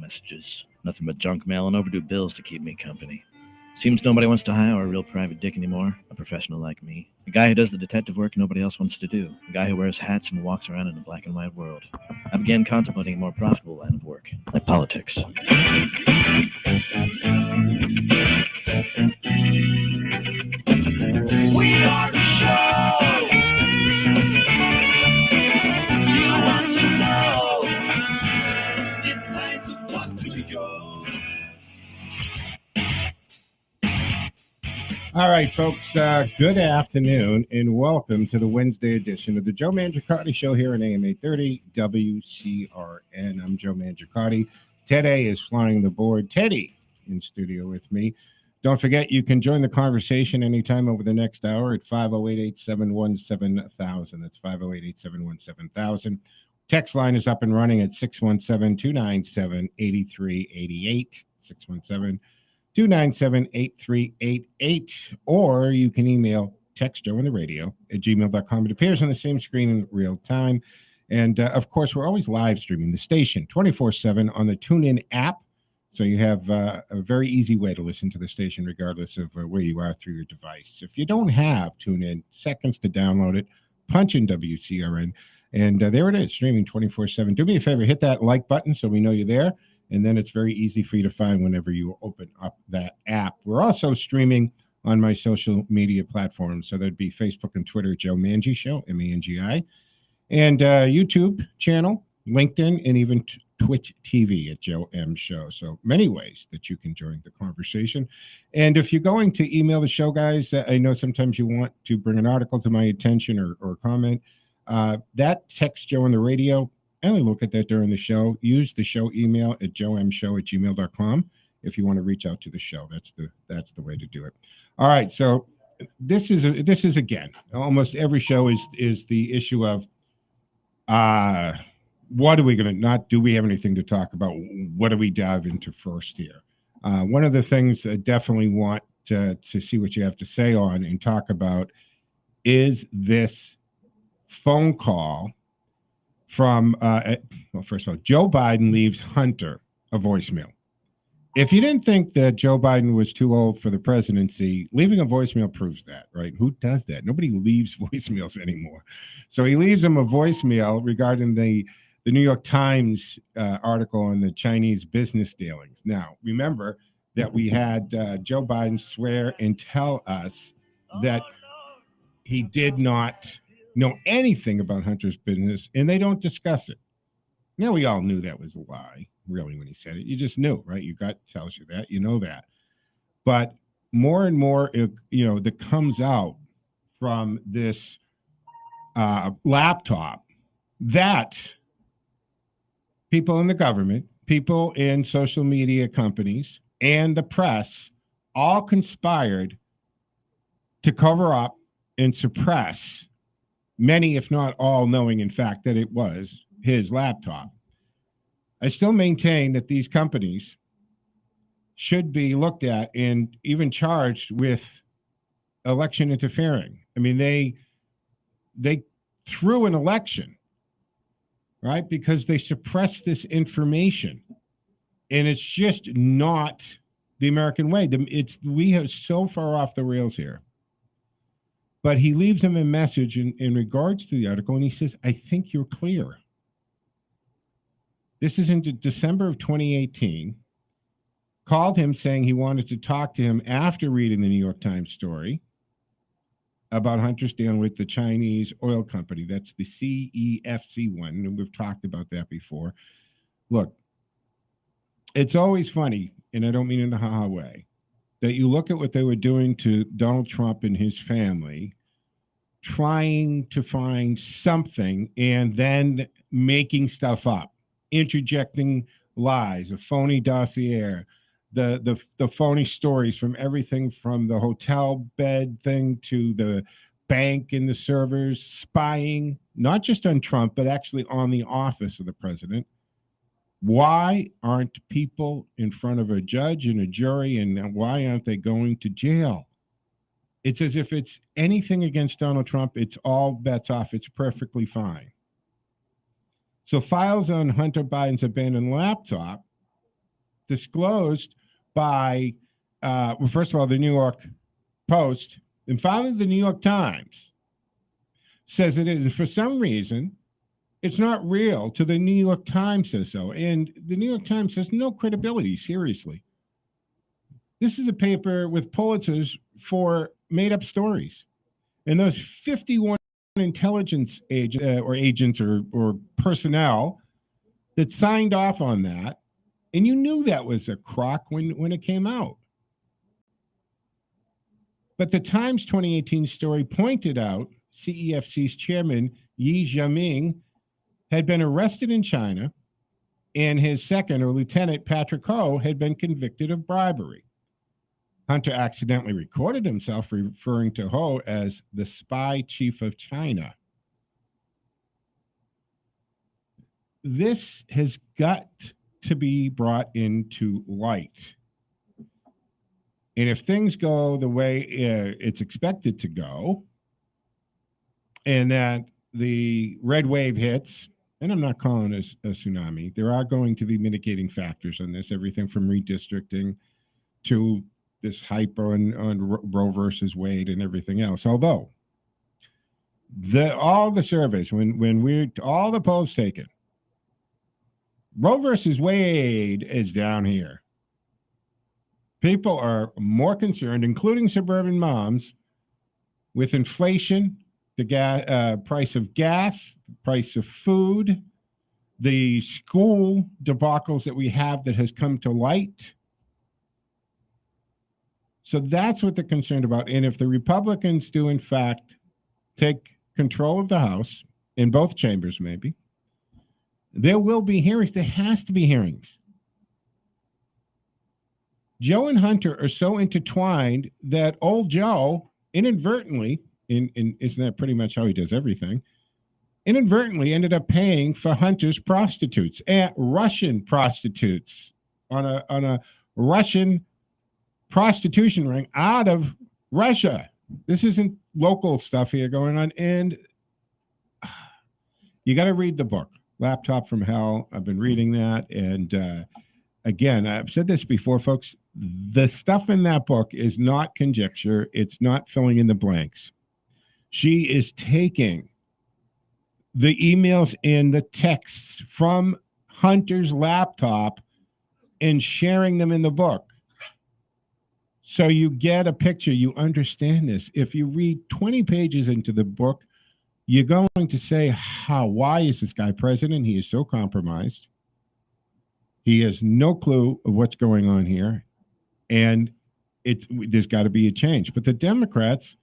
messages. Nothing but junk mail and overdue bills to keep me company. Seems nobody wants to hire a real private dick anymore, a professional like me. A guy who does the detective work nobody else wants to do. A guy who wears hats and walks around in a black and white world. I began contemplating a more profitable line of work, like politics. We are the show you want to know. It's time to talk to you. All right, folks, good afternoon and welcome to the Wednesday edition of the Joe Mangiacotti Show here on AM 830 WCRN. I'm Joe Mangiacotti. Teddy is flying the board. Teddy in studio with me. Don't forget, you can join the conversation anytime over the next hour at 508-871-7000. That's 508-871-7000. Text line is up and running at 617-297-8388. 617-297-8388, or you can email text Joe on the radio at gmail.com. It appears on the same screen in real time. And of course, we're always live streaming the station 24/7 on the TuneIn app. So you have a very easy way to listen to the station regardless of where you are through your device. If you don't have TuneIn, seconds to download it, punch in WCRN, and there it is, streaming 24/7. Do me a favor, hit that like button so we know you're there. And then it's very easy for you to find whenever you open up that app. We're also streaming on my social media platforms. So that'd be Facebook and Twitter, Joe Mangi Show, M-A-N-G-I, and YouTube channel, LinkedIn, and even Twitch TV at Joe M Show. So many ways that you can join the conversation. And if you're going to email the show, guys, I know sometimes you want to bring an article to my attention or comment. That text Joe on the radio, I only look at that during the show. Use the show email at joemshow@gmail.com if you want to reach out to the show. That's the way to do it. All right, so this is again, almost every show is the issue of what are we going to not do? We have anything to talk about? What do we dive into first here? One of the things I definitely want to see what you have to say on and talk about is this phone call from, first of all, Joe Biden leaves Hunter a voicemail. If you didn't think that Joe Biden was too old for the presidency, leaving a voicemail proves that, right? Who does that? Nobody leaves voicemails anymore. So he leaves him a voicemail regarding the New York Times article on the Chinese business dealings. Now, remember that we had Joe Biden swear and tell us that he did not know anything about Hunter's business, and they don't discuss it. Now, we all knew that was a lie, really, when he said it. You just knew, right? Your gut tells you that. You know that. But more and more, that comes out from this laptop that people in the government, people in social media companies, and the press all conspired to cover up and suppress, many, if not all, knowing, in fact, that it was his laptop. I still maintain that these companies should be looked at and even charged with election interfering. I mean, they threw an election, right? Because they suppressed this information. And it's just not the American way. We are so far off the rails here. But he leaves him a message in regards to the article, and he says, I think you're clear. This is in December of 2018. Called him saying he wanted to talk to him after reading the New York Times story about Hunter's dealing with the Chinese oil company. That's the CEFC one, and we've talked about that before. Look, it's always funny, and I don't mean in the ha-ha way, that you look at what they were doing to Donald Trump and his family, trying to find something and then making stuff up, interjecting lies, a phony dossier, the phony stories from everything from the hotel bed thing to the bank and the servers, spying, not just on Trump, but actually on the office of the president. Why aren't people in front of a judge and a jury, and why aren't they going to jail? It's as if it's anything against Donald Trump, it's all bets off. It's perfectly fine. So files on Hunter Biden's abandoned laptop disclosed by, well, first of all, the New York Post, and finally the New York Times says it is. And for some reason, it's not real till the New York Times says so. And the New York Times has no credibility, seriously. This is a paper with Pulitzers for made-up stories. And those 51 intelligence agents or personnel that signed off on that, and you knew that was a crock when it came out. But the Times 2018 story pointed out CEFC's chairman, Yi Jiaming, had been arrested in China, and his second, or Lieutenant Patrick Ho, had been convicted of bribery. Hunter accidentally recorded himself referring to Ho as the spy chief of China. This has got to be brought into light. And if things go the way it's expected to go, and that the red wave hits, and I'm not calling this a tsunami, there are going to be mitigating factors on this, everything from redistricting to this hype on Roe versus Wade and everything else. Although all the surveys, all the polls taken, Roe versus Wade is down here. People are more concerned, including suburban moms, with inflation, the price of gas, price of food, the school debacles that we have that has come to light. So that's what they're concerned about. And if the Republicans do, in fact, take control of the House, in both chambers maybe, there will be hearings. There has to be hearings. Joe and Hunter are so intertwined that old Joe inadvertently, isn't that pretty much how he does everything, inadvertently ended up paying for Hunter's prostitutes, and Russian prostitutes, on a Russian prostitution ring out of Russia. This isn't local stuff here going on. And you got to read the book, Laptop from Hell. I've been reading that. And again, I've said this before, folks, the stuff in that book is not conjecture. It's not filling in the blanks. She is taking the emails and the texts from Hunter's laptop and sharing them in the book. So you get a picture, you understand this. If you read 20 pages into the book, you're going to say, why is this guy president? He is so compromised. He has no clue of what's going on here. And there's got to be a change. But the Democrats,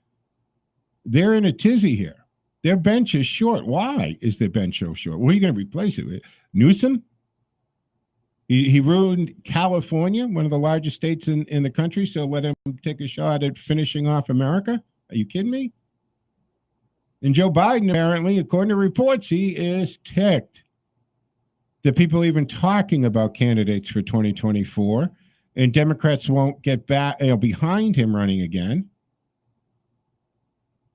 they're in a tizzy here. Their bench is short. Why is their bench so short? What are you going to replace it with? Newsom? He ruined California, one of the largest states in the country, so let him take a shot at finishing off America? Are you kidding me? And Joe Biden, apparently, according to reports, he is ticked that people are even talking about candidates for 2024, and Democrats won't get back behind him running again.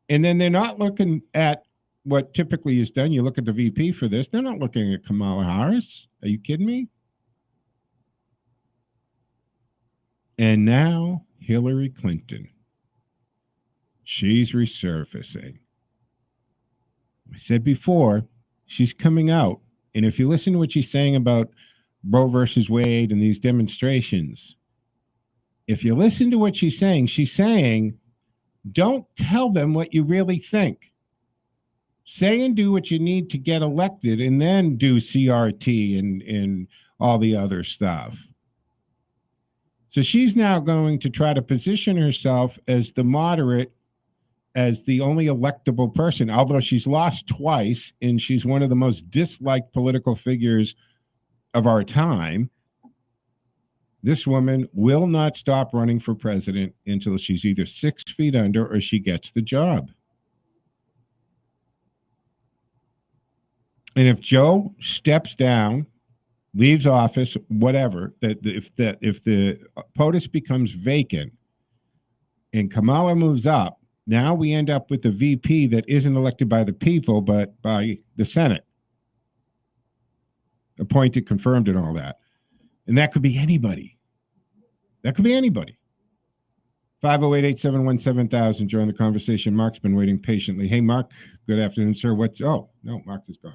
And then they're not looking at what typically is done. You look at the VP for this. They're not looking at Kamala Harris. Are you kidding me? And now Hillary Clinton. She's resurfacing. I said before, she's coming out. And if you listen to what she's saying about Roe versus Wade and these demonstrations, if you listen to what she's saying, don't tell them what you really think. Say and do what you need to get elected, and then do CRT and all the other stuff. So she's now going to try to position herself as the moderate, as the only electable person, although she's lost twice and she's one of the most disliked political figures of our time. This woman will not stop running for president until she's either 6 feet under or she gets the job. And if Joe steps down, leaves office, whatever, if the POTUS becomes vacant and Kamala moves up, now we end up with the VP that isn't elected by the people, but by the Senate. Appointed, confirmed, and all that. And that could be anybody. That could be anybody. 508-871-7000. Join the conversation. Mark's been waiting patiently. Hey, Mark. Good afternoon, sir. Oh, no, Mark is gone.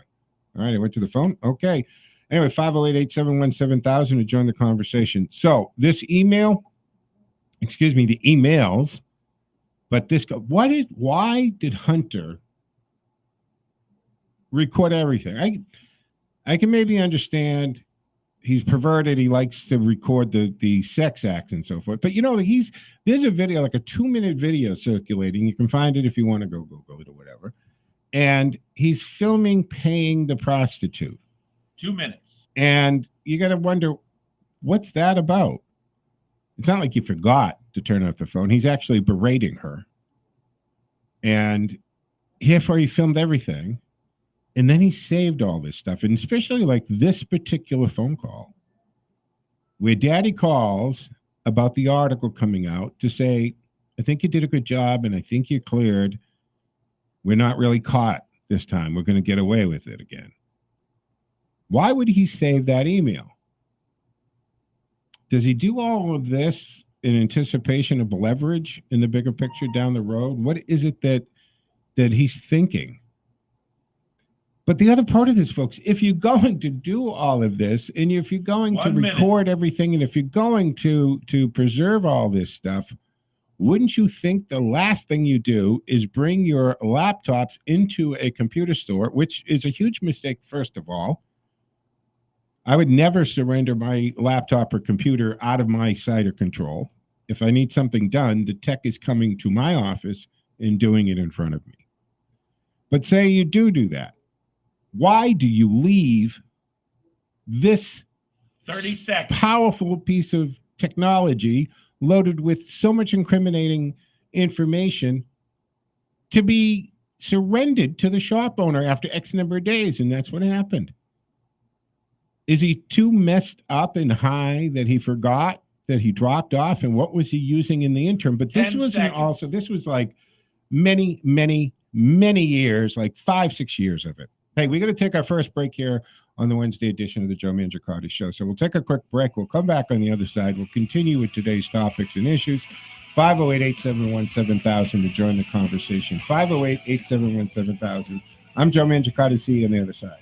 All right, I went to the phone. Okay. Anyway, 508-871-7000 to join the conversation. So this email, the emails, but why did Hunter record everything? I can maybe understand he's perverted. He likes to record the sex acts and so forth. But there's a video, like a 2-minute video circulating. You can find it if you want to go Google it or whatever. And he's filming paying the prostitute. 2 minutes. And you got to wonder, what's that about? It's not like he forgot to turn off the phone. He's actually berating her. And therefore he filmed everything. And then he saved all this stuff. And especially like this particular phone call where daddy calls about the article coming out to say, I think you did a good job and I think you're cleared. We're not really caught this time. We're going to get away with it again. Why would he save that email? Does he do all of this in anticipation of leverage in the bigger picture down the road? What is it that he's thinking? But the other part of this, folks, if you're going to do all of this, and if you're going to record everything, and if you're going to preserve all this stuff, wouldn't you think the last thing you do is bring your laptops into a computer store, which is a huge mistake, first of all. I would never surrender my laptop or computer out of my sight or control. If I need something done, the tech is coming to my office and doing it in front of me. But say you do that. Why do you leave this 30 seconds powerful piece of technology loaded with so much incriminating information to be surrendered to the shop owner after X number of days? And that's what happened. Is he too messed up and high that he forgot that he dropped off? And what was he using in the interim? But this was like many, many, many years, like 5-6 years of it. Hey, we're going to take our first break here on the Wednesday edition of the Joe Mangiacotti Show. So we'll take a quick break. We'll come back on the other side. We'll continue with today's topics and issues. 508-871-7000 to join the conversation. 508-871-7000. I'm Joe Mangiacotti. See you on the other side.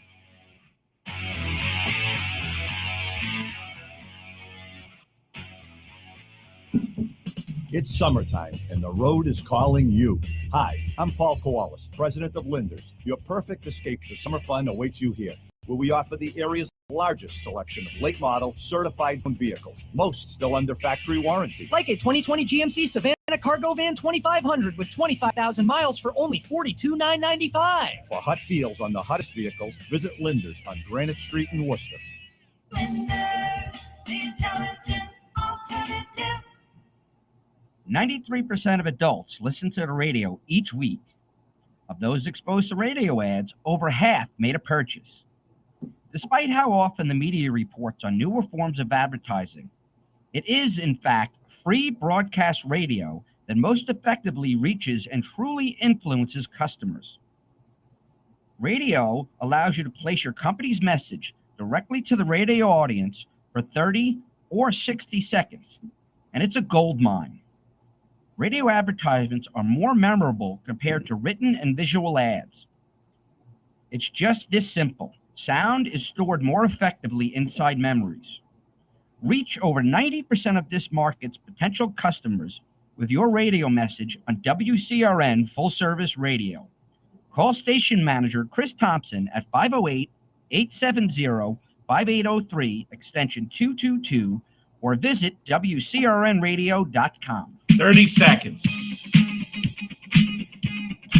It's summertime, and the road is calling you. Hi, I'm Paul Koalis, president of Linders. Your perfect escape to summer fun awaits you here, where we offer the area's largest selection of late model, certified vehicles, most still under factory warranty. Like a 2020 GMC Savannah Cargo Van 2500 with 25,000 miles for only $42,995. For hot deals on the hottest vehicles, visit Linders on Granite Street in Worcester. Linders, the intelligent alternative. 93% of adults listen to the radio each week. Of those exposed to radio ads, over half made a purchase. Despite how often the media reports on newer forms of advertising, it is, in fact, free broadcast radio that most effectively reaches and truly influences customers. Radio allows you to place your company's message directly to the radio audience for 30 or 60 seconds, and it's a gold mine. Radio advertisements are more memorable compared to written and visual ads. It's just this simple. Sound is stored more effectively inside memories. Reach over 90% of this market's potential customers with your radio message on WCRN Full Service Radio. Call station manager Chris Thompson at 508-870-5803, extension 222, or visit WCRNradio.com. 30 seconds.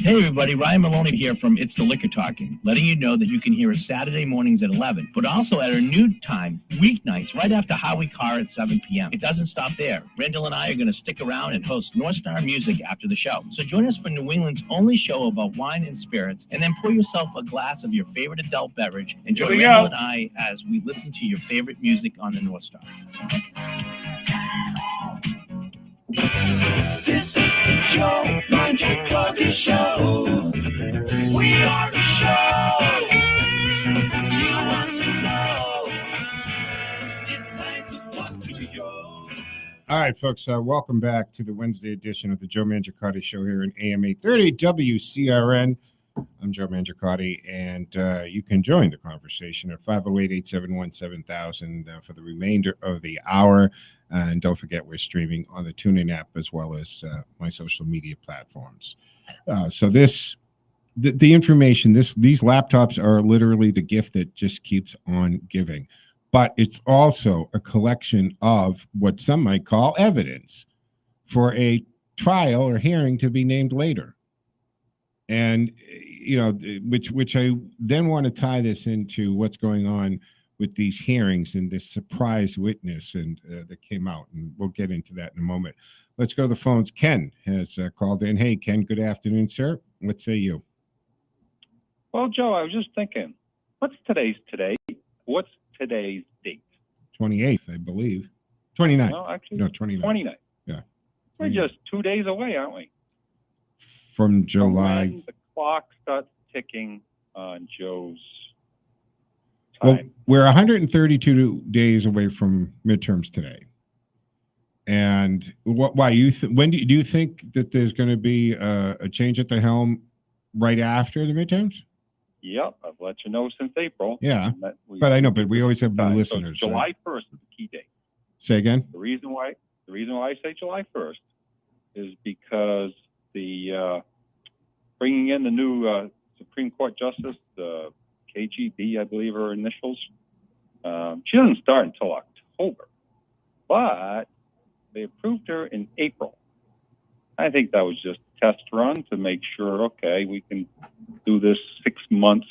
Hey everybody, Ryan Maloney here from It's the Liquor Talking, letting you know that you can hear us Saturday mornings at 11, but also at our new time, weeknights, right after Howie Carr at 7 p.m. It doesn't stop there. Randall and I are going to stick around and host North Star Music after the show. So join us for New England's only show about wine and spirits, and then pour yourself a glass of your favorite adult beverage. Enjoy Randall and I as we listen to your favorite music on the North Star. This is the Joe Mangiacotti Show. We are the show you want to know. It's science to Joe. All right, folks, welcome back to the Wednesday edition of the Joe Mangiacotti Show here in AM 830 WCRN. I'm Joe Mangiacotti, and you can join the conversation at 508-871-7000 for the remainder of the hour. And don't forget, we're streaming on the TuneIn app as well as my social media platforms. So the information, these laptops are literally the gift that just keeps on giving. But it's also a collection of what some might call evidence for a trial or hearing to be named later. And, you know, which I then want to tie this into what's going on with these hearings and this surprise witness and that came out. And we'll get into that in a moment. Let's go to the phones. Ken has called in. Hey, Ken, good afternoon, sir. What say you? Well, Joe, I was just thinking, what's today's today's date? 28th, I believe. 29th. No, actually, No, 29th. 29th. Yeah. We're just 2 days away, aren't we? From July. When the clock starts ticking on Joe's Well, time. we're 132 days away from midterms today. And why when do you think that there's going to be a change at the helm right after the midterms? Yep, I've let you know since April. Yeah, but I know, but we always have new So listeners. July 1st is the key date. Say again? The reason why I say July 1st is because the bringing in the new Supreme Court Justice, the KGB, I believe her initials, she doesn't start until October, but they approved her in April. I think that was just a test run to make sure, okay, we can do this 6 months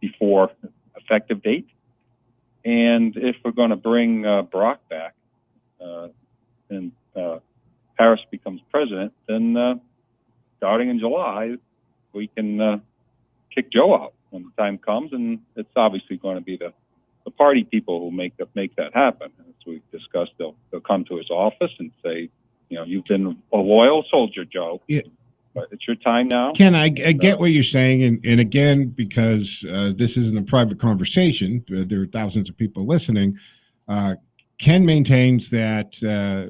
before effective date. And if we're going to bring Barack back and Harris becomes president, then starting in July, we can kick Joe out when the time comes. And it's obviously going to be the party people who make that happen. As we've discussed, they'll come to his office and say, you know, you've been a loyal soldier, Joe. Yeah. But it's your time now. Ken, I get what you're saying. And again, because this isn't a private conversation, there are thousands of people listening. Ken maintains that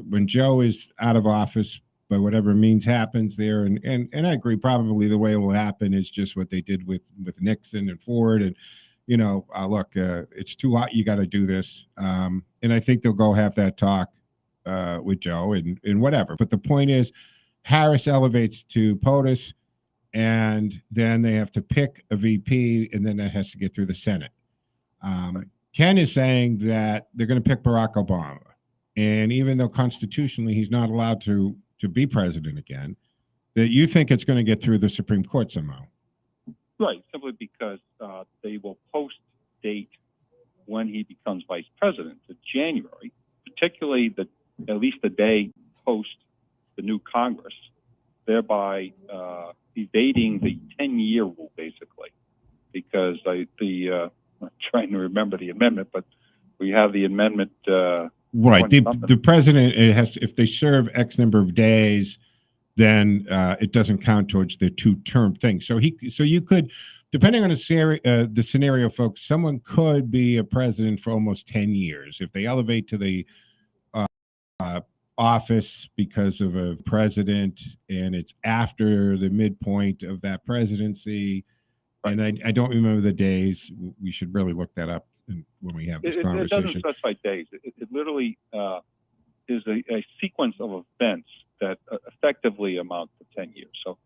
when Joe is out of office, by whatever means happens there, and I agree, probably the way it will happen is just what they did with Nixon and Ford. And, you know, look, it's too hot. You got to do this. And I think they'll go have that talk with Joe and whatever. But the point is, Harris elevates to POTUS, and then they have to pick a VP, and then that has to get through the Senate. Right. Ken is saying that they're going to pick Barack Obama. And even though constitutionally he's not allowed to be president again, that you think it's going to get through the Supreme Court somehow. Right, simply because they will post date when he becomes vice president to January, particularly at least the day post the new Congress, thereby evading the 10-year rule, basically. Because I'm trying to remember the amendment, but we have the amendment. Right. The president, it has to, if they serve X number of days, then it doesn't count towards the two-term thing. So you could, depending on the scenario, folks, someone could be a president for almost 10 years if they elevate to the office because of a president, and it's after the midpoint of that presidency. And I don't remember the days. We should really look that up when we have this conversation. It doesn't specify days. It literally is a sequence of events that effectively amount to 10 years. So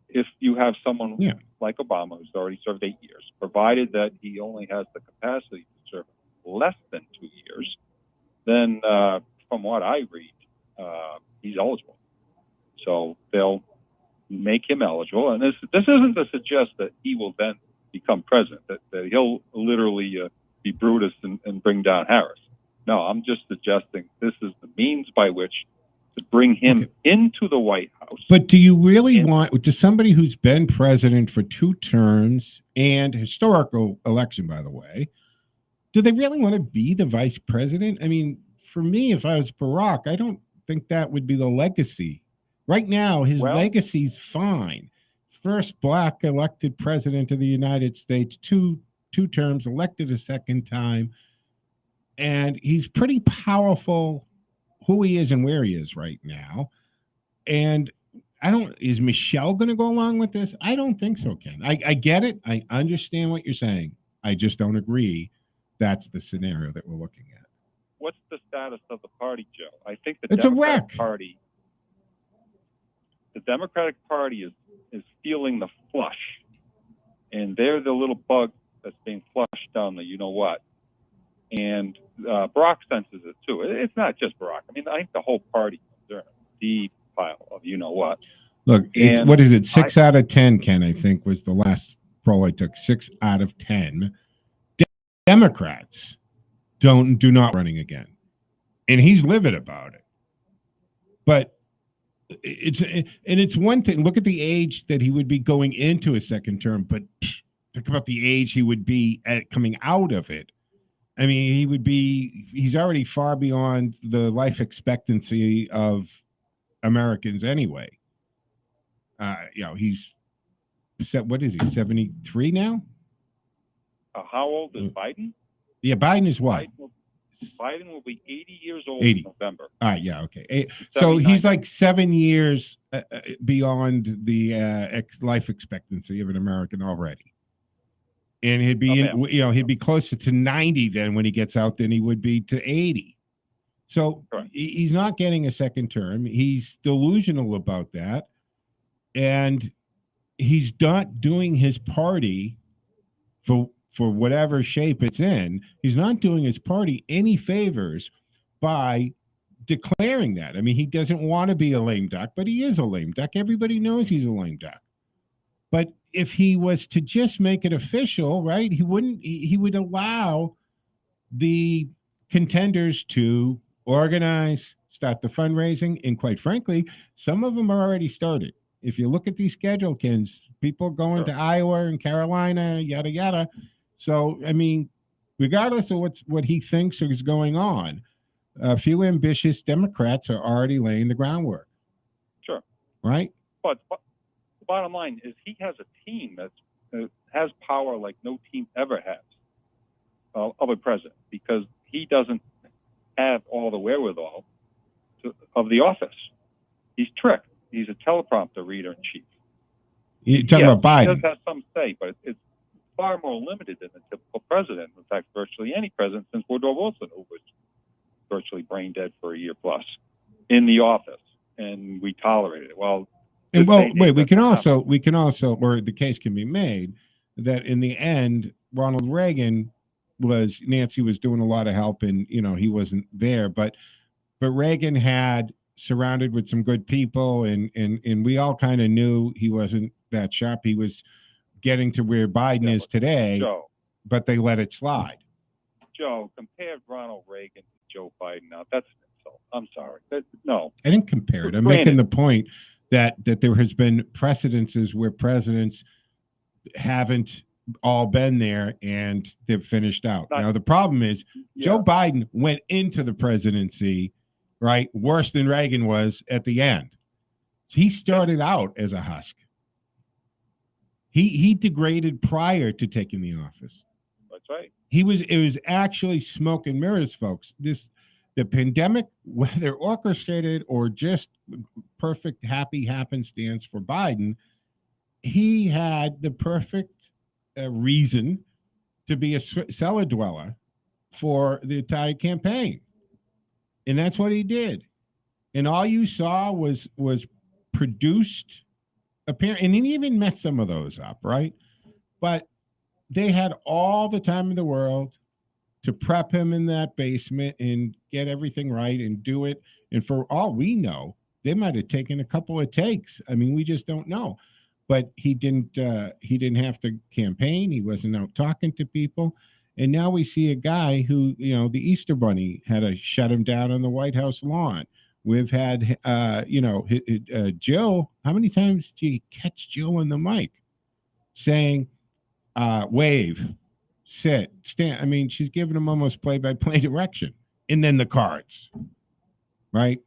if you have someone like Obama who's already served 8 years, provided that he only has the capacity to serve less than 2 years, then from what I read, he's eligible. So they'll make him eligible. And this isn't to suggest that he will then become president, that he'll literally be Brutus and bring down Harris. No, I'm just suggesting this is the means by which to bring him into the White House. But do you really want, to somebody who's been president for 2 terms and historical election, by the way, do they really want to be the vice president? I mean, for me, if I was Barack, I don't think that would be the legacy. Right now, his legacy's fine. First black elected president of the United States, two terms, elected a second time. And he's pretty powerful who he is and where he is right now. And is Michelle going to go along with this? I don't think so, Ken. I get it. I understand what you're saying. I just don't agree that's the scenario that we're looking at. What's the status of the party, Joe? I think the It's a wreck. The Democratic Party is feeling the flush, and they're the little bug that's being flushed down the you-know-what. And Barack senses it, too. It's not just Barack. I mean, I think the whole party is in a deep pile of you-know-what. Look, what is it? 6 out of 10, Ken, I think, was the last poll I took. 6 out of 10. Democrats do not running again. And he's livid about it. But it's one thing. Look at the age that he would be going into a second term, but think about the age he would be at coming out of it. I mean, he's already far beyond the life expectancy of Americans anyway. He's what is he, 73 now? How old is Biden? Yeah, Biden is what? Biden will be 80 years old 80. in November. Yeah, okay. So he's like 7 years beyond the life expectancy of an American already. And he'd be closer to 90 then when he gets out than he would be to 80. So he's not getting a second term. He's delusional about that. And he's not doing his party for whatever shape it's in. He's not doing his party any favors by declaring that. I mean, he doesn't want to be a lame duck, but he is a lame duck. Everybody knows he's a lame duck. But if he was to just make it official, right, he would allow the contenders to organize, start the fundraising, and quite frankly, some of them are already started. If you look at these schedule, Kens, people going to Iowa and Carolina, yada, yada. So, I mean, regardless of what he thinks is going on, a few ambitious Democrats are already laying the groundwork. Sure. Right? But the bottom line is he has a team that has power like no team ever has of a president, because he doesn't have all the wherewithal of the office. He's tricked. He's a teleprompter reader in chief. You're talking about Biden. He does have some say, but it's far more limited than a typical president. In fact, virtually any president since Woodrow Wilson, who was virtually brain dead for a year plus in the office, and we tolerated it. We can also, or the case can be made that in the end, Ronald Reagan Nancy was doing a lot of help, and he wasn't there, but Reagan had surrounded with some good people, and we all kind of knew he wasn't that sharp. He was getting to where Biden is today, Joe, but they let it slide. Joe, compared Ronald Reagan to Joe Biden. Now that's an insult. I'm sorry. No, I didn't compare it. I'm making the point that there has been precedences where presidents haven't all been there and they've finished out. Now the problem is Joe Biden went into the presidency right worse than Reagan was at the end. He started out as a husk. He degraded prior to taking the office. That's right. It was actually smoke and mirrors, folks. The pandemic, whether orchestrated or just perfect happy happenstance for Biden, he had the perfect reason to be a cellar dweller for the entire campaign. And that's what he did. And all you saw was produced apparent, and he even messed some of those up, right? But they had all the time in the world to prep him in that basement and get everything right and do it. And for all we know, they might have taken a couple of takes. I mean, we just don't know. But he didn't have to campaign. He wasn't out talking to people. And now we see a guy who, the Easter Bunny had to shut him down on the White House lawn. We've had, Jill. How many times do you catch Jill on the mic saying, wave, sit, stand? I mean, she's giving him almost play-by-play direction. And then the cards, right?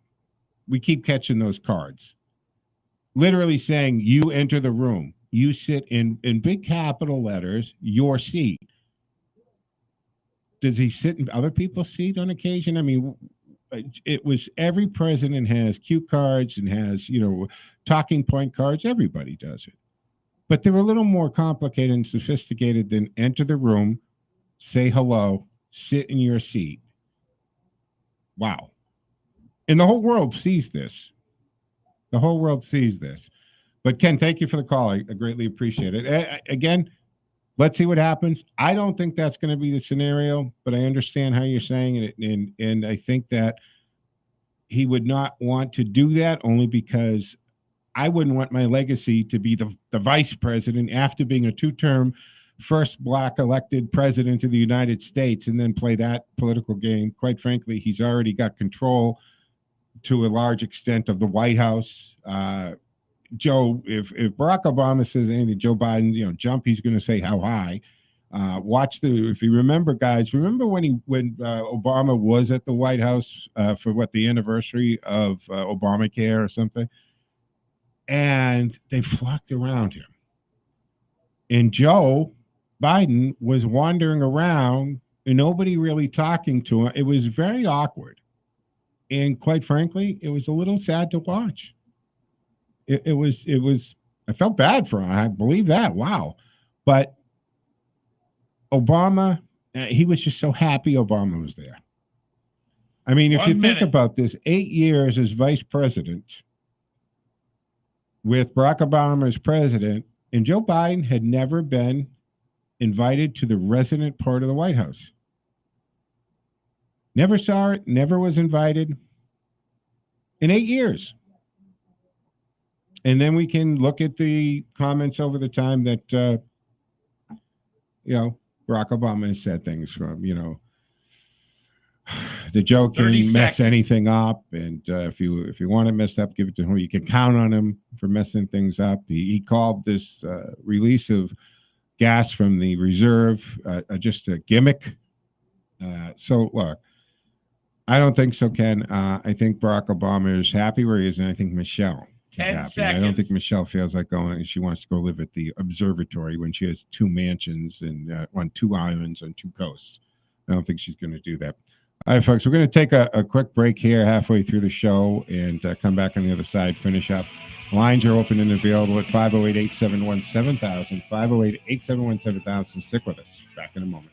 We keep catching those cards. Literally saying, you enter the room. You sit in big capital letters, your seat. Does he sit in other people's seat on occasion? I mean, it was every president has cue cards and has, talking point cards. Everybody does it. But they were a little more complicated and sophisticated than enter the room, say hello, sit in your seat. Wow. And the whole world sees this. The whole world sees this. But Ken, thank you for the call. I greatly appreciate it. Again, let's see what happens. I don't think that's going to be the scenario, but I understand how you're saying it. And I think that he would not want to do that only because I wouldn't want my legacy to be the vice president after being a two-term first black elected president of the United States and then play that political game. Quite frankly, he's already got control to a large extent of the White House. Joe, if Barack Obama says anything, Joe Biden, jump, he's going to say how high. If you remember, guys, when Obama was at the White House for the anniversary of Obamacare or something, and they flocked around him. And Joe Biden was wandering around and nobody really talking to him. It was very awkward. And quite frankly, it was a little sad to watch. It was, I felt bad for him. I believe that. Wow. But Obama, he was just so happy Obama was there. I mean, if you think about this, 8 years as vice president with Barack Obama as president, and Joe Biden had never been invited to the resident part of the White House. Never saw it, never was invited in 8 years. And then we can look at the comments over the time that, Barack Obama has said things from, the Joe can mess anything up. And if you want it messed up, give it to him. You can count on him for messing things up. He called this release of gas from the reserve just a gimmick. So, look, I don't think so, Ken. I think Barack Obama is happy where he is, and I think Michelle is 10 happy. seconds. I don't think Michelle feels like going. She wants to go live at the observatory when she has 2 mansions and on 2 islands on 2 coasts. I don't think she's going to do that. All right, folks, we're going to take a quick break here halfway through the show and come back on the other side, finish up. Lines are open and available at 508-871-7000, 508-871-7000. Stick with us. Back in a moment.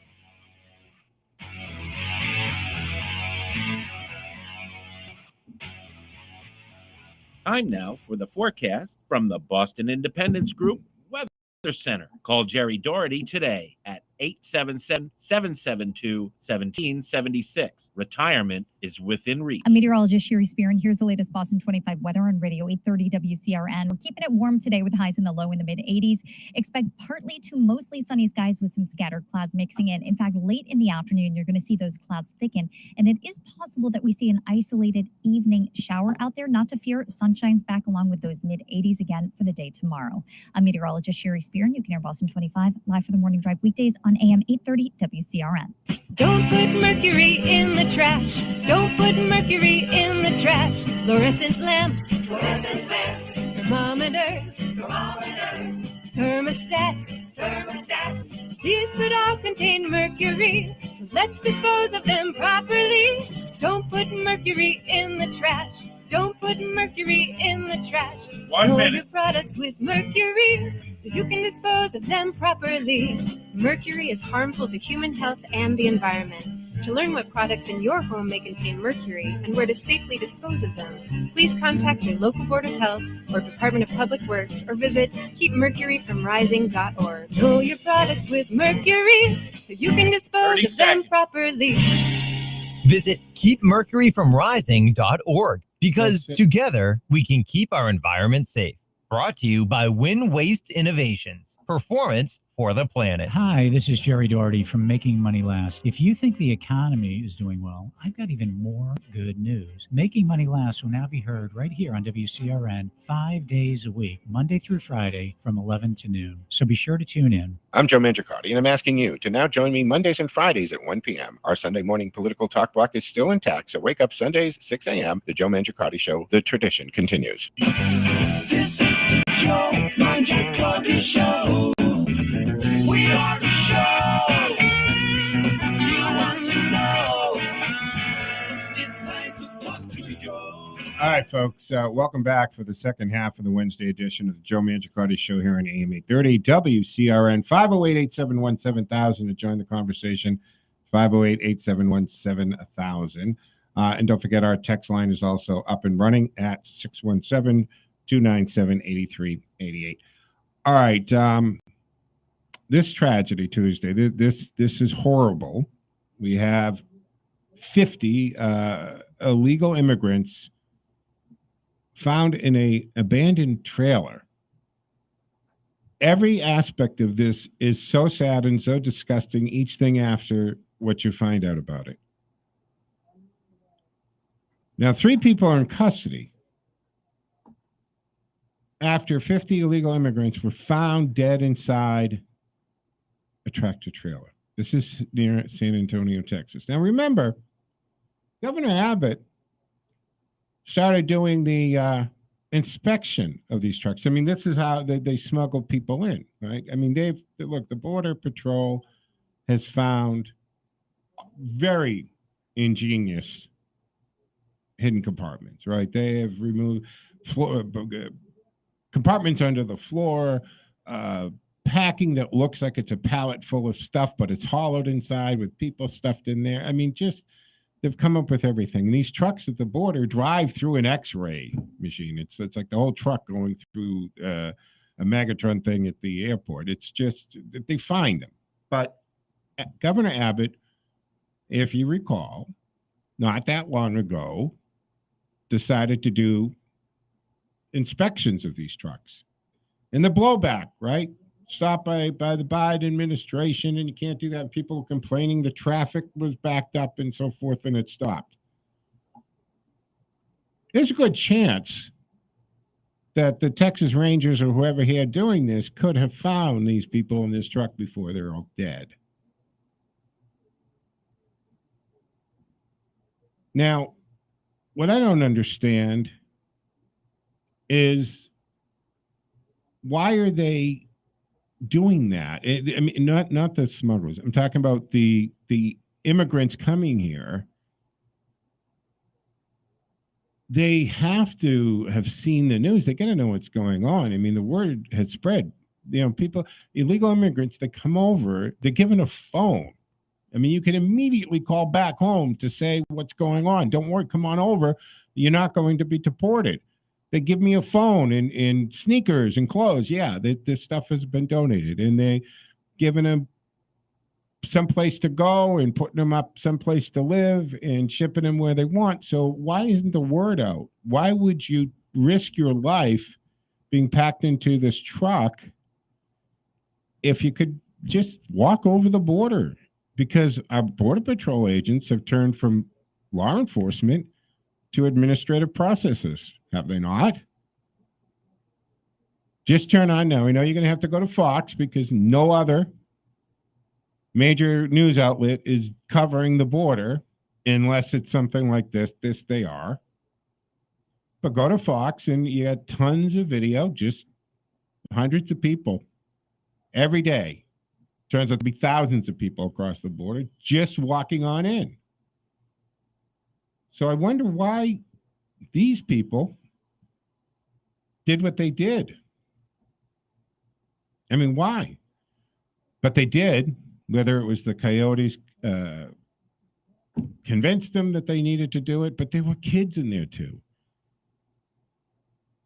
Time now for the forecast from the Boston Independence Group Weather Center. Call Jerry Doherty today at 877-772-1776. Retirement is within reach. I'm meteorologist Sherry Spear, and here's the latest Boston 25 weather on Radio 830 WCRN. We're keeping it warm today with highs in the low in the mid-80s. Expect partly to mostly sunny skies with some scattered clouds mixing in. In fact, late in the afternoon, you're going to see those clouds thicken, and it is possible that we see an isolated evening shower out there. Not to fear, sunshine's back along with those mid-80s again for the day tomorrow. I'm meteorologist Sherry Spear, and you can hear Boston 25 live for the morning drive weekdays on AM 830 WCRN. Don't put mercury in the trash. Don't put mercury in the trash. Fluorescent lamps. Fluorescent lamps. Thermometers. Thermometers. Thermostats. Thermostats. These could all contain mercury, so let's dispose of them properly. Don't put mercury in the trash. Don't put mercury in the trash. 1 Know minute. your products with mercury, so you can dispose of them properly. Mercury is harmful to human health and the environment. To learn what products in your home may contain mercury and where to safely dispose of them, please contact your local Board of Health or Department of Public Works or visit keepmercuryfromrising.org. Know your products with mercury, so you can dispose of them properly. Visit keepmercuryfromrising.org because together we can keep our environment safe. Brought to you by Win Waste Innovations. Performance for the planet. Hi, this is Jerry Doherty from Making Money Last. If you think the economy is doing well, I've got even more good news. Making Money Last will now be heard right here on WCRN 5 days a week, Monday through Friday from 11 to noon. So be sure to tune in. I'm Joe Mangiacotti, and I'm asking you to now join me Mondays and Fridays at 1 p.m. Our Sunday morning political talk block is still intact, so wake up Sundays, 6 a.m. The Joe Mangiacotti Show. The tradition continues. This is the Joe Mangiacotti Show. We are the show you want to know. It's time to All right, folks. Welcome back for the second half of the Wednesday edition of the Joe Mangiacotti Show here on AM 830 WCRN. 508-871-7000 to join the conversation. 508-871-7000. And don't forget, our text line is also up and running at 617-297-8388. All right. This tragedy Tuesday, this is horrible. We have 50 illegal immigrants found in a abandoned trailer. Every aspect of this is so sad and so disgusting, each thing after what you find out about it. Now, 3 people are in custody after 50 illegal immigrants were found dead inside a tractor trailer. This is near San Antonio, Texas. Now, remember, Governor Abbott started doing the inspection of these trucks. I mean, this is how they smuggle people in, right? I mean, look, the Border Patrol has found very ingenious hidden compartments, right? They have removed compartments under the floor, packing that looks like it's a pallet full of stuff, but it's hollowed inside with people stuffed in there. I mean, they've come up with everything. And these trucks at the border drive through an X-ray machine. It's like the whole truck going through a Megatron thing at the airport. It's just, they find them. But Governor Abbott, if you recall, not that long ago, decided to do inspections of these trucks. And the blowback, right? Stopped by the Biden administration, and you can't do that. People were complaining the traffic was backed up and so forth, and it stopped. There's a good chance that the Texas Rangers or whoever here doing this could have found these people in this truck before they're all dead. Now, what I don't understand is why are they doing that? I mean, not the smugglers. I'm talking about the immigrants coming here. They have to have seen the news. They got to know what's going on. I mean, the word has spread. You know, illegal immigrants that come over, they're given a phone. I mean, you can immediately call back home to say what's going on. Don't worry, come on over. You're not going to be deported. They give me a phone and sneakers and clothes. Yeah, this stuff has been donated. And they giving them someplace to go and putting them up someplace to live and shipping them where they want. So why isn't the word out? Why would you risk your life being packed into this truck if you could just walk over the border? Because our Border Patrol agents have turned from law enforcement to administrative processes, have they not? Just turn on now. We know you're going to have to go to Fox because no other major news outlet is covering the border unless it's something like this. This they are. But go to Fox and you got tons of video, just hundreds of people every day. Turns out to be thousands of people across the border just walking on in. So I wonder why these people did what they did. I mean, why? But they did, whether it was the coyotes convinced them that they needed to do it, but there were kids in there too.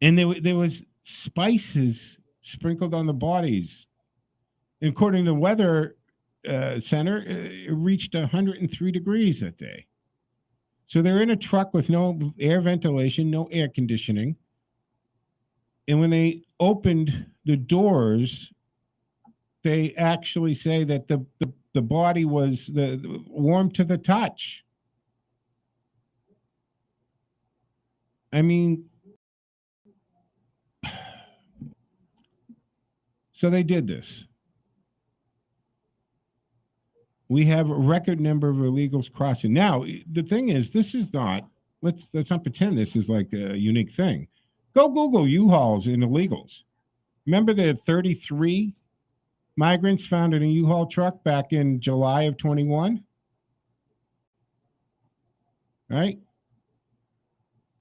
And there was spices sprinkled on the bodies. According to the weather center, it reached 103 degrees that day. So they're in a truck with no air ventilation, no air conditioning. And when they opened the doors, they actually say that the body was warm to the touch. I mean, so they did this. We have a record number of illegals crossing. Now, the thing is, this is not, let's not pretend this is like a unique thing. Go Google U-Hauls and illegals. Remember the 33 migrants found in a U-Haul truck back in July of 21? Right?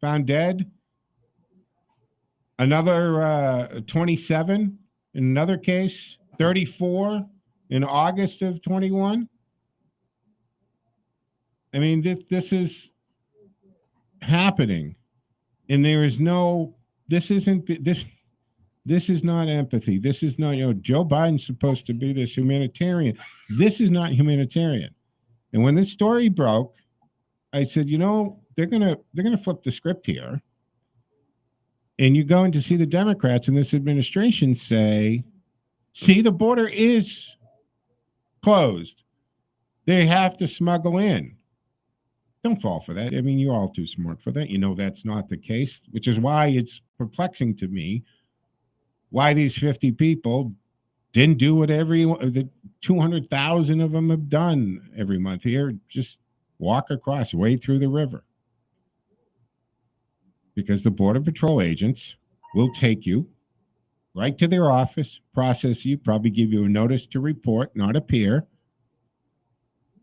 found dead. Another 27 in another case. 34 in August of 21. I mean, this is happening, and there is no. This is not empathy. This is not, Joe Biden's supposed to be this humanitarian. This is not humanitarian. And when this story broke, I said, they're gonna flip the script here. And you're going to see the Democrats in this administration say, see, the border is closed. They have to smuggle in. Don't fall for that. I mean, you're all too smart for that. That's not the case, which is why it's perplexing to me why these 50 people didn't do what the 200,000 of them have done every month here. Just walk across, wade through the river. Because the Border Patrol agents will take you right to their office, process you, probably give you a notice to report, not appear.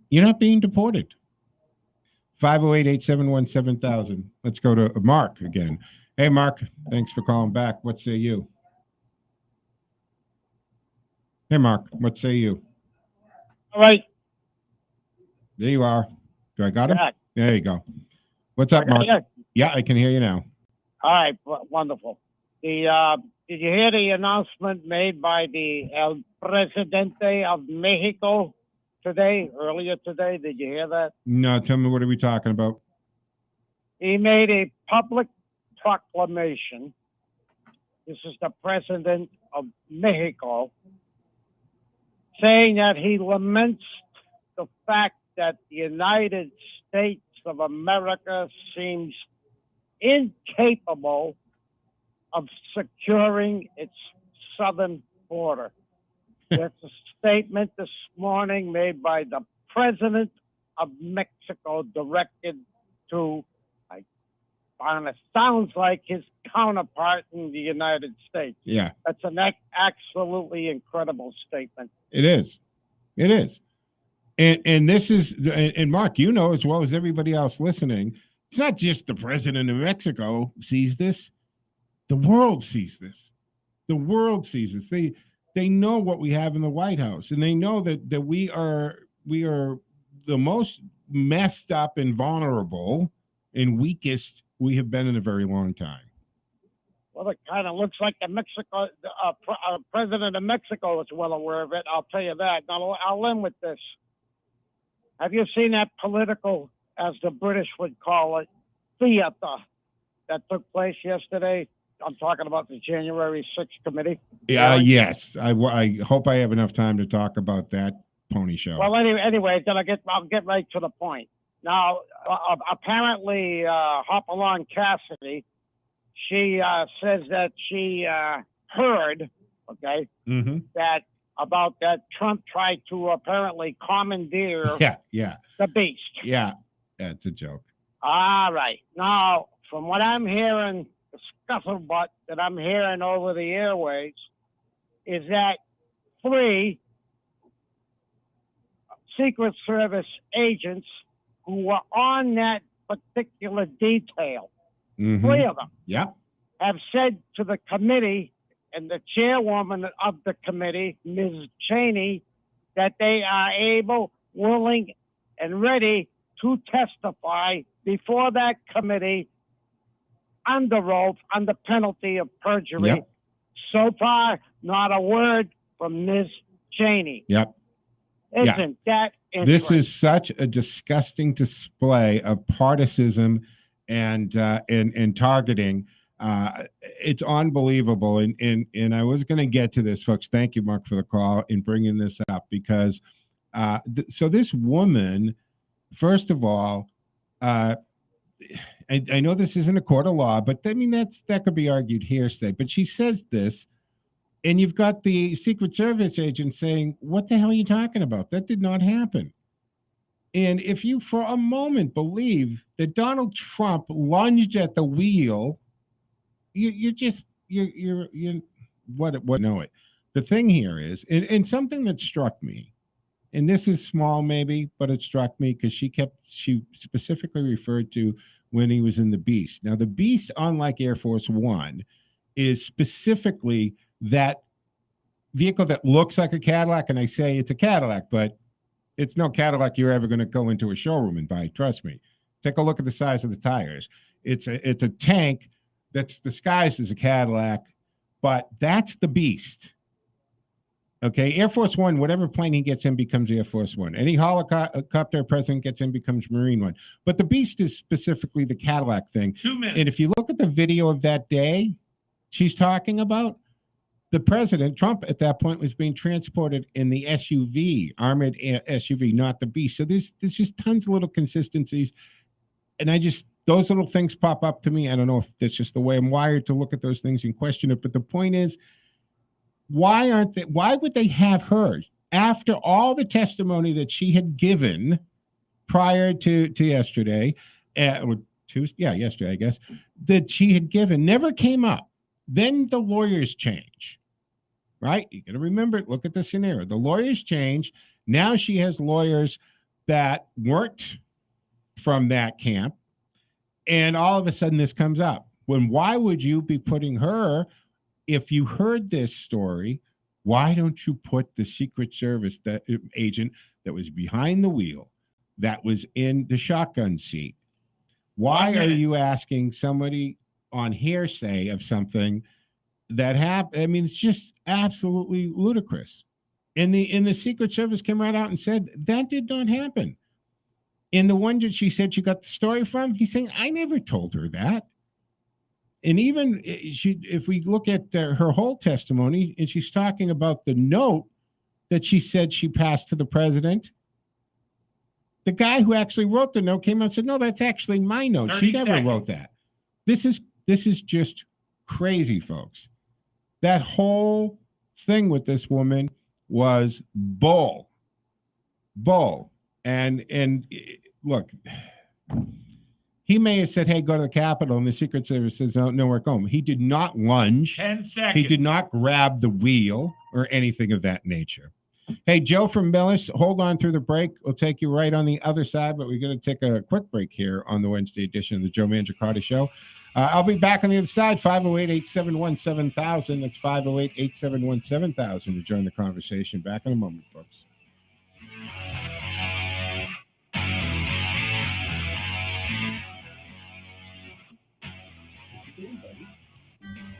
You're not being deported. 508-871-7000. Let's go to Mark again. Hey, Mark, thanks for calling back. What say you? Hey, Mark, what say you? All right. There you are. Do I got him? Yeah. There you go. What's up, Mark? Yeah, I can hear you now. All right, wonderful. Did you hear the announcement made by the El Presidente of Mexico earlier today? Did you hear that? No, tell me, what are we talking about? He made a public proclamation. This is the president of Mexico, saying that he laments the fact that the United States of America seems incapable of securing its southern border. That's a statement this morning made by the president of Mexico, directed to, it sounds like his counterpart in the United States. Yeah. That's an absolutely incredible statement. It is. It is. And this is, and Mark, as well as everybody else listening, it's not just the president of Mexico sees this. The world sees this. The world sees this. They know what we have in the White House, and they know that we are the most messed up and vulnerable and weakest we have been in a very long time. Well, it kind of looks like the president of Mexico is well aware of it. I'll tell you that. Now, I'll end with this. Have you seen that political, as the British would call it, theater that took place yesterday? I'm talking about the January 6th committee. Yeah, yes. I hope I have enough time to talk about that pony show. Well, anyway, then I'll get right to the point. Now, apparently, Hopalong Cassidy, she says that she heard, that about that Trump tried to apparently commandeer the beast. Yeah, it's a joke. All right. Now, from what I'm hearing, the scuttlebutt that I'm hearing over the airwaves is that 3 Secret Service agents who were on that particular detail, 3 of them, have said to the committee and the chairwoman of the committee, Ms. Cheney, that they are able, willing, and ready to testify before that committee under oath, under penalty of perjury. Yep. So far, not a word from Ms. Cheney. Yep. Isn't that interesting? This is such a disgusting display of partisanship and targeting. It's unbelievable. And I was going to get to this, folks. Thank you, Mark, for the call and bringing this up, because so this woman, first of all, I know this isn't a court of law, but I mean, that could be argued hearsay. But she says this, and you've got the Secret Service agent saying, what the hell are you talking about? That did not happen. And if you for a moment believe that Donald Trump lunged at the wheel, you know it. The thing here is, and something that struck me, and this is small maybe, but it struck me because she specifically referred to when he was in the Beast. Now, the Beast, unlike Air Force One, is specifically that vehicle that looks like a Cadillac. And I say it's a Cadillac, but it's no Cadillac you're ever going to go into a showroom and buy. Trust me. Take a look at the size of the tires. It's a tank that's disguised as a Cadillac, but that's the Beast. Okay, Air Force One, whatever plane he gets in becomes Air Force One. Any helicopter president gets in becomes Marine One. But the Beast is specifically the Cadillac thing. 2 minutes. And if you look at the video of that day she's talking about, the president, Trump, at that point was being transported in the SUV, armored SUV, not the Beast. So there's just tons of little consistencies. And those little things pop up to me. I don't know if that's just the way I'm wired to look at those things and question it. But the point is, why would they have her after all the testimony that she had given prior to yesterday, or Tuesday, yesterday, I guess, that she had given, never came up. Then the lawyers change, right? You got to remember, look at the scenario. The lawyers change. Now she has lawyers that worked from that camp. And all of a sudden this comes up. Why would you be putting her, if you heard this story, why don't you put the Secret Service agent that was behind the wheel, that was in the shotgun seat? Why are you asking somebody on hearsay of something that happened? I mean, it's just absolutely ludicrous. And the Secret Service came right out and said that did not happen. In the one that she said she got the story from, he's saying, I never told her that. And even if we look at her whole testimony, and she's talking about the note that she said she passed to the president, the guy who actually wrote the note came out and said, no, that's actually my note. She never wrote that. This is just crazy, folks. That whole thing with this woman was bull. And look, he may have said, hey, go to the Capitol, and the Secret Service says, no, we're going. He did not lunge. 10 seconds. He did not grab the wheel or anything of that nature. Hey, Joe from Millis, hold on through the break. We'll take you right on the other side, but we're going to take a quick break here on the Wednesday edition of the Joe Mangiacotti Show. I'll be back on the other side, 508-871-7000. That's 508-871-7000 to join the conversation. Back in a moment, folks.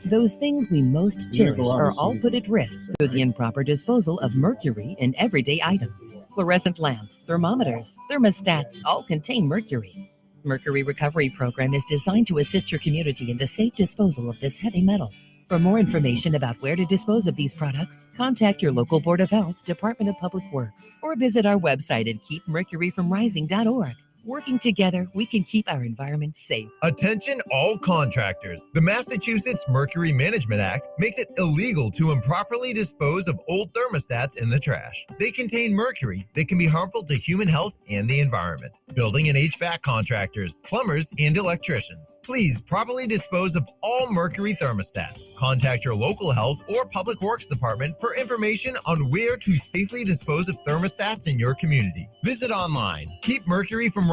Those things we most cherish are all put at risk through the improper disposal of mercury in everyday items. Fluorescent lamps, thermometers, thermostats all contain mercury. Mercury Recovery Program is designed to assist your community in the safe disposal of this heavy metal. For more information about where to dispose of these products, contact your local Board of Health, Department of Public Works, or visit our website at keepmercuryfromrising.org. Working together, we can keep our environment safe. Attention all contractors. The Massachusetts Mercury Management Act makes it illegal to improperly dispose of old thermostats in the trash. They contain mercury that can be harmful to human health and the environment. Building and HVAC contractors, plumbers, and electricians, please properly dispose of all mercury thermostats. Contact your local health or public works department for information on where to safely dispose of thermostats in your community. Visit online, keepmercuryfromrising.org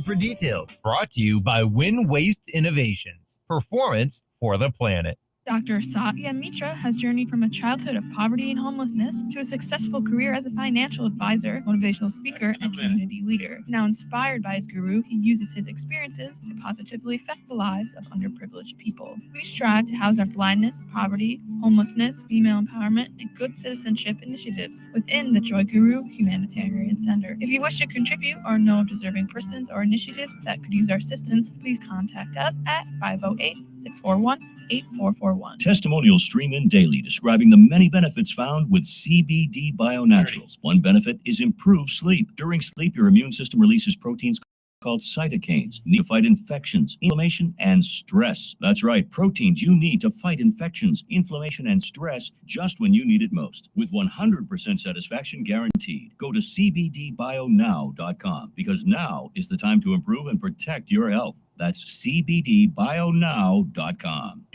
for details. Brought to you by Win Waste Innovations. Performance for the planet. Dr. Satya Mitra has journeyed from a childhood of poverty and homelessness to a successful career as a financial advisor, motivational speaker, and community leader. Now inspired by his guru, he uses his experiences to positively affect the lives of underprivileged people. We strive to house our blindness, poverty, homelessness, female empowerment, and good citizenship initiatives within the Joy Guru Humanitarian Center. If you wish to contribute or know of deserving persons or initiatives that could use our assistance, please contact us at 508-641-8441. Testimonials stream in daily describing the many benefits found with CBD Bionaturals. One benefit is improved sleep. During sleep, your immune system releases proteins called cytokines, need to fight infections, inflammation, and stress. That's right, proteins you need to fight infections, inflammation, and stress just when you need it most. With 100% satisfaction guaranteed. Go to cbdbionow.com because now is the time to improve and protect your health. That's cbdbionow.com.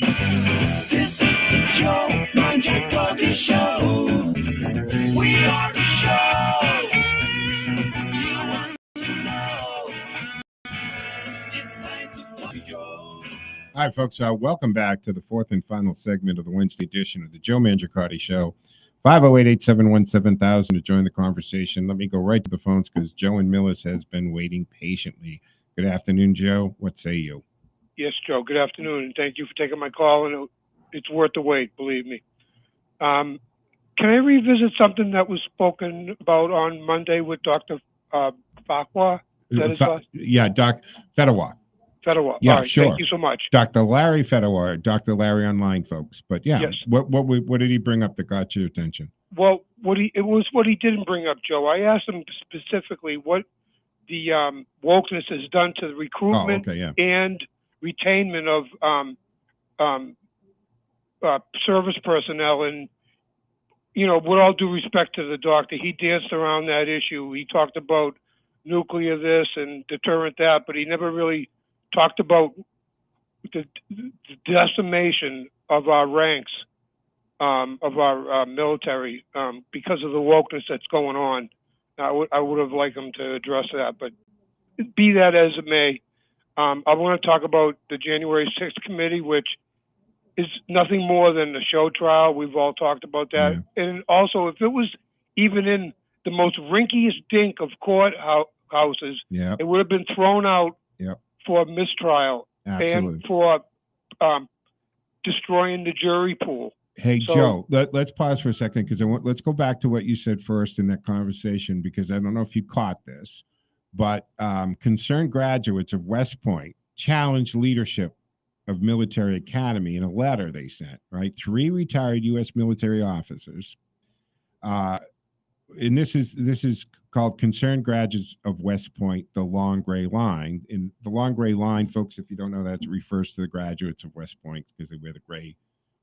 This is the Joe Mangiacotti Show. We are the show you want to know. It's All right, folks, welcome back to the fourth and final segment of the Wednesday edition of the Joe Mangiacotti Show. 508-871-7000 to join the conversation. Let me go right to the phones because Joe in Millis has been waiting patiently. Good afternoon, Joe. What say you? Yes, Joe. Good afternoon, and thank you for taking my call. And it's worth the wait, believe me. Can I revisit something that was spoken about on Monday with Dr. Fakwa? Is that his last? Yeah, Doc Fedewa. Fedewa. Yeah, All right, sure. Thank you so much. Dr. Larry Fedewa, Dr. Larry online, folks. But yeah, Yes. What did he bring up that got your attention? Well, what he didn't bring up, Joe. I asked him specifically what the wokeness has done to the recruitment and retainment of service personnel. And, you know, with all due respect to the doctor, he danced around that issue. He talked about nuclear this and deterrent that, but he never really talked about the decimation of our ranks, of our military, because of the wokeness that's going on. I would have liked him to address that, but be that as it may, I want to talk about the January 6th committee, which is nothing more than the show trial. We've all talked about that. Yeah. And also, if it was even in the most rinkiest dink of courthouses, it would have been thrown out for mistrial and for destroying the jury pool. Hey, Joe, let's pause for a second because let's go back to what you said first in that conversation, because I don't know if you caught this, but concerned graduates of West Point challenged leadership of military academy in a letter they sent, right? 3 retired U.S. military officers. And this is called Concerned Graduates of West Point, the Long Gray Line. And the Long Gray Line, folks, if you don't know that, refers to the graduates of West Point because they wear the gray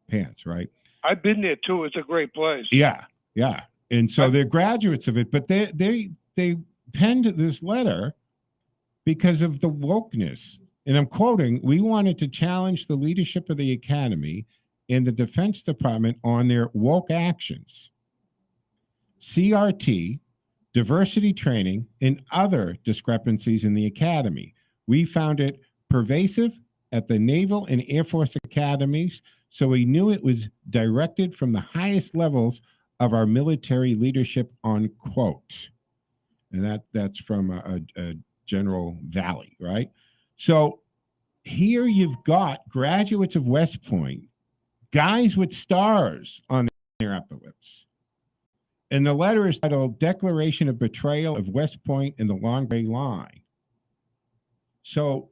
pants, right? I've been there too. It's a great place. Yeah. And so they're graduates of it, but they penned this letter because of the wokeness. And I'm quoting, "We wanted to challenge the leadership of the academy and the Defense Department on their woke actions, CRT, diversity training, and other discrepancies in the academy. We found it pervasive at the Naval and Air Force academies, so we knew it was directed from the highest levels of our military leadership," unquote. And that's from a General Valley, right? So here you've got graduates of West Point, guys with stars on their upper lips. And the letter is titled Declaration of Betrayal of West Point and the Long Gray Line. So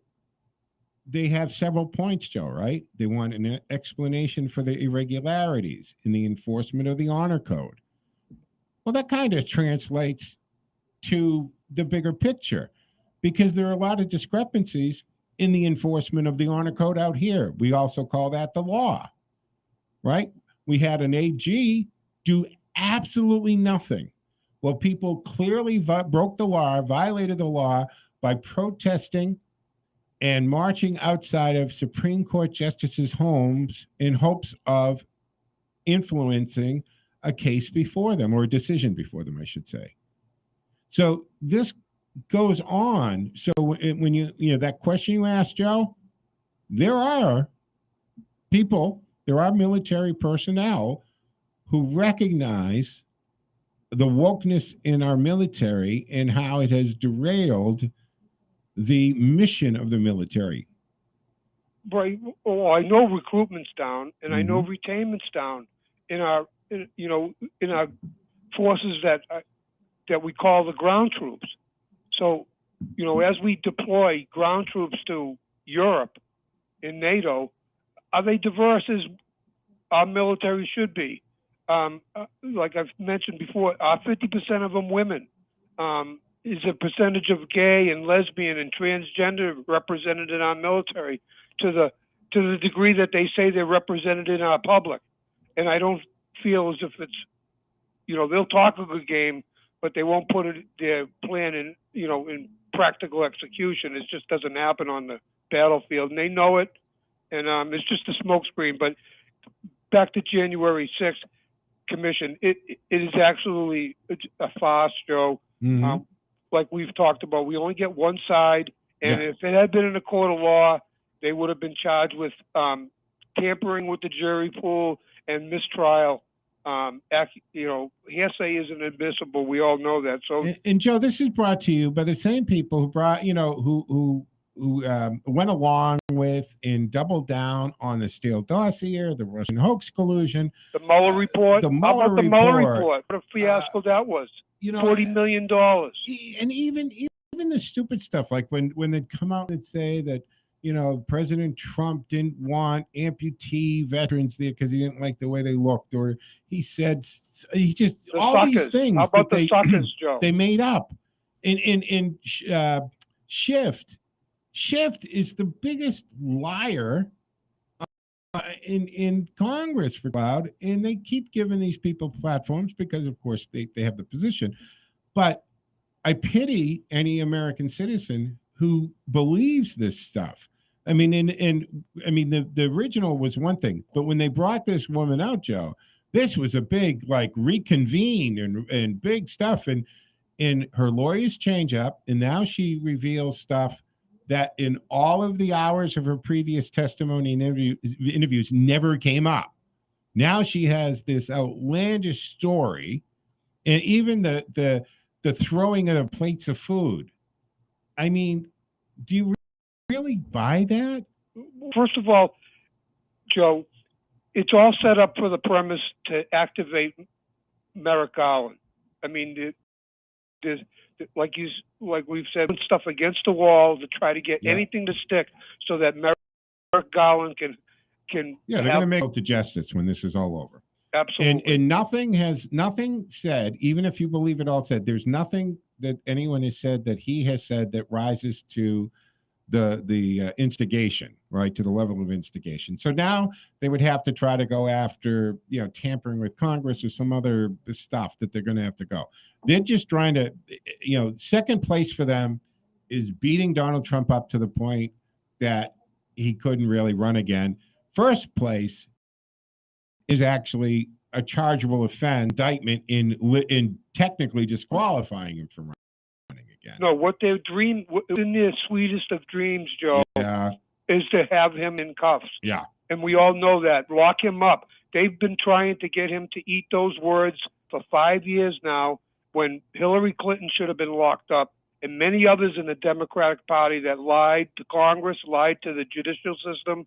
they have several points, Joe, right? They want an explanation for the irregularities in the enforcement of the honor code. Well, that kind of translates to the bigger picture because there are a lot of discrepancies in the enforcement of the honor code out here. We also call that the law, right? We had an AG do absolutely nothing. Well, people clearly broke the law, violated the law by protesting and marching outside of Supreme Court justices' homes in hopes of influencing a case before them, or a decision before them, I should say. So this goes on. So when you know that question you asked, Joe, there are people, there are military personnel who recognize the wokeness in our military and how it has derailed the mission of the military. Right. Well, I know recruitment's down, and I know retainment's down in our forces that we call the ground troops. So, you know, as we deploy ground troops to Europe in NATO, are they diverse as our military should be? Like I've mentioned before, are 50% of them women? Is a percentage of gay and lesbian and transgender represented in our military to the degree that they say they're represented in our public? And I don't feel as if it's, you know, they'll talk a good game, but they won't put their plan in, you know, in practical execution. It just doesn't happen on the battlefield, and they know it. And it's just a smokescreen. But back to January 6th commission, it is absolutely a farce, Joe. Like we've talked about, we only get one side, and if it had been in a court of law, they would have been charged with tampering with the jury pool and mistrial. Hearsay isn't admissible. We all know that. So, and Joe, this is brought to you by the same people who brought, who went along with and doubled down on the Steele dossier, the Russian hoax collusion, the Mueller report. The Mueller How about the report. Mueller report? What a fiasco that was. $40 million. And even the stupid stuff, like when they'd come out and say that, President Trump didn't want amputee veterans there because he didn't like the way they looked, or he said all suckers. these things. How about the suckers, Joe? They made up. And Shift is the biggest liar in Congress for cloud, and they keep giving these people platforms because, of course, they have the position. But I pity any American citizen who believes this stuff. I mean, the original was one thing, but when they brought this woman out, Joe, this was a big reconvene and big stuff, and her lawyers change up, and now she reveals stuff that in all of the hours of her previous testimony and interviews never came up. Now she has this outlandish story, and even the throwing of the plates of food. I mean, do you really buy that? First of all, Joe, it's all set up for the premise to activate Merrick Garland. I mean, there's like we've said, stuff against the wall to try to get anything to stick, so that Merrick Garland can. Yeah, they're going to make it to justice when this is all over. Absolutely. And nothing said, even if you believe it all said, there's nothing that anyone has said that he has said that rises to the instigation, right, to the level of instigation. So now they would have to try to go after, tampering with Congress or some other stuff that they're going to have to go. They're just trying to, second place for them is beating Donald Trump up to the point that he couldn't really run again. First place is actually a chargeable offense indictment in technically disqualifying him from running again. No, what their dream in their sweetest of dreams, Joe, is to have him in cuffs. Yeah. And we all know that. Lock him up. They've been trying to get him to eat those words for 5 years now, when Hillary Clinton should have been locked up, and many others in the Democratic Party that lied to Congress, lied to the judicial system.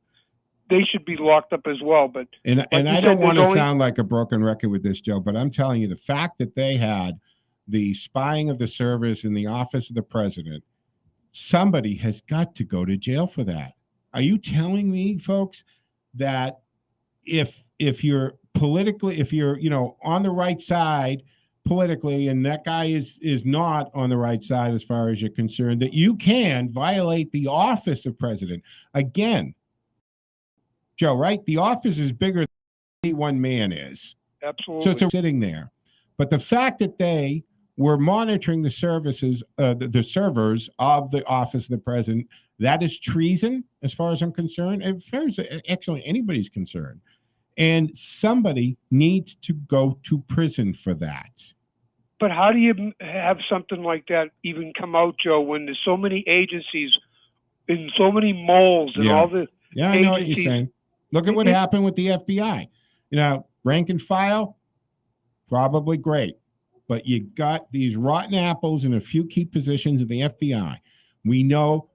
They should be locked up as well. But and I don't want to sound like a broken record with this, Joe, but I'm telling you, the fact that they had the spying of the servers in the office of the president, somebody has got to go to jail for that. Are you telling me, folks, that if you're politically, if you're on the right side politically, and that guy is not on the right side as far as you're concerned, that you can violate the office of president? Again, Joe, right? The office is bigger than any one man is. Absolutely. So it's sitting there. But the fact that they were monitoring the services, the servers of the office of the president, that is treason as far as I'm concerned, and as far as actually anybody's concerned. And somebody needs to go to prison for that. But how do you have something like that even come out, Joe, when there's so many agencies and so many moles and all the I know what you're saying. Look at what happened with the FBI. Rank and file, probably great. But you got these rotten apples in a few key positions of the FBI. We know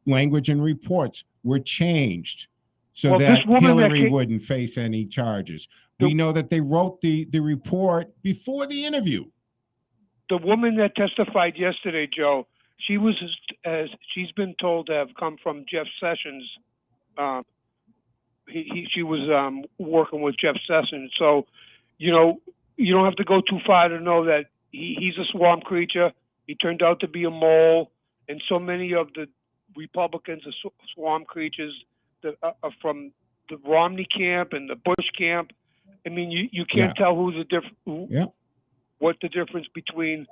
language and reports were changed so that Hillary wouldn't face any charges. We know that they wrote the report before the interview. The woman that testified yesterday, Joe, she's been told to have come from Jeff Sessions. She was working with Jeff Sessions. So, you don't have to go too far to know that he's a swamp creature. He turned out to be a mole, and so many of the Republicans are swamp creatures that are from the Romney camp and the Bush camp. I mean, you can't tell what the difference between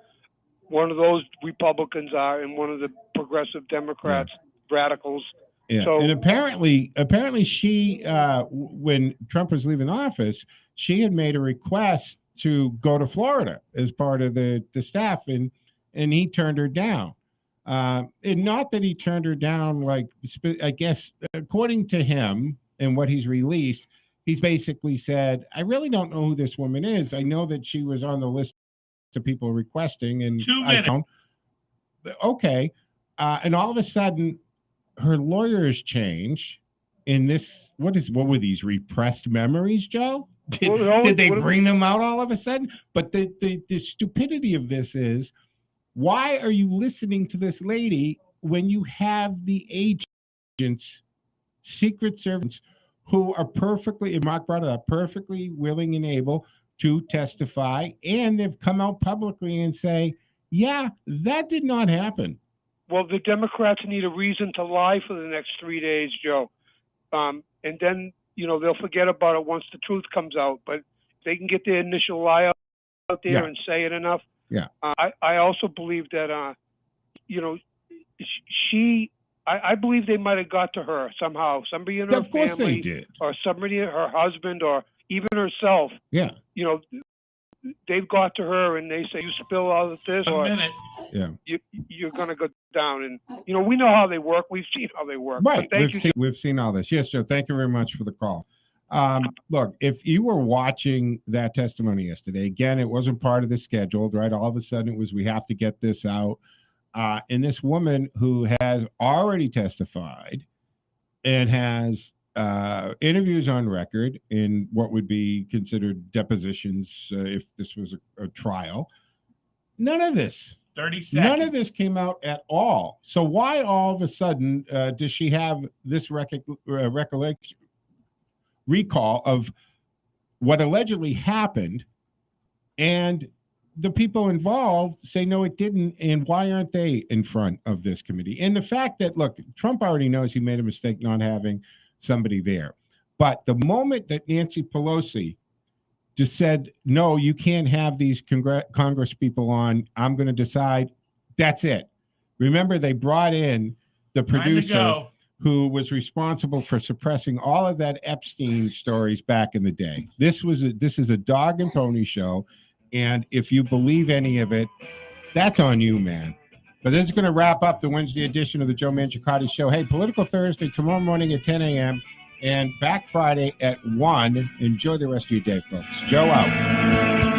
one of those Republicans are and one of the progressive Democrats, radicals. Yeah, so, and apparently she, when Trump was leaving office, she had made a request to go to Florida as part of the staff, and he turned her down. And not that he turned her down, like, I guess, according to him and what he's released, he's basically said, I really don't know who this woman is. I know that she was on the list of people requesting, and 2 I minutes. don't. Okay. And all of a sudden, her lawyers change. In this, what were these repressed memories, Joe? Did they bring them out all of a sudden? But the stupidity of this is, why are you listening to this lady when you have the agents, secret servants, who are perfectly, and Mark brought it up, perfectly willing and able to testify, and they've come out publicly and say, yeah, that did not happen. Well, the Democrats need a reason to lie for the next 3 days, Joe. And then, they'll forget about it once the truth comes out. But if they can get their initial lie out there and say it enough. Yeah. I also believe that, I believe they might have got to her somehow. Somebody in her Of course family, they did. or somebody, her husband, or even herself. Yeah. They've got to her and they say, you spill all of this, or Yeah. you're going to go down. And, we know how they work. We've seen how they work. Right. But thank you. We've seen all this. Yes, Joe. Thank you very much for the call. Look, if you were watching that testimony yesterday, again, it wasn't part of the scheduled, right? All of a sudden it was, we have to get this out. And this woman who has already testified and has interviews on record in what would be considered depositions if this was a trial. None of this. 30 seconds. None of this came out at all. So why all of a sudden does she have this recollection, recall of what allegedly happened, and the people involved say, no, it didn't. And why aren't they in front of this committee? And the fact that, look, Trump already knows he made a mistake not having somebody there. But the moment that Nancy Pelosi just said, no, you can't have these Congress people on, I'm going to decide, that's it. Remember, they brought in the producer who was responsible for suppressing all of that Epstein stories back in the day. This is a dog and pony show. And if you believe any of it, that's on you, man. But this is going to wrap up the Wednesday edition of the Joe Mangiacotti Show. Hey, Political Thursday tomorrow morning at 10 a.m. and back Friday at 1. Enjoy the rest of your day, folks. Joe out.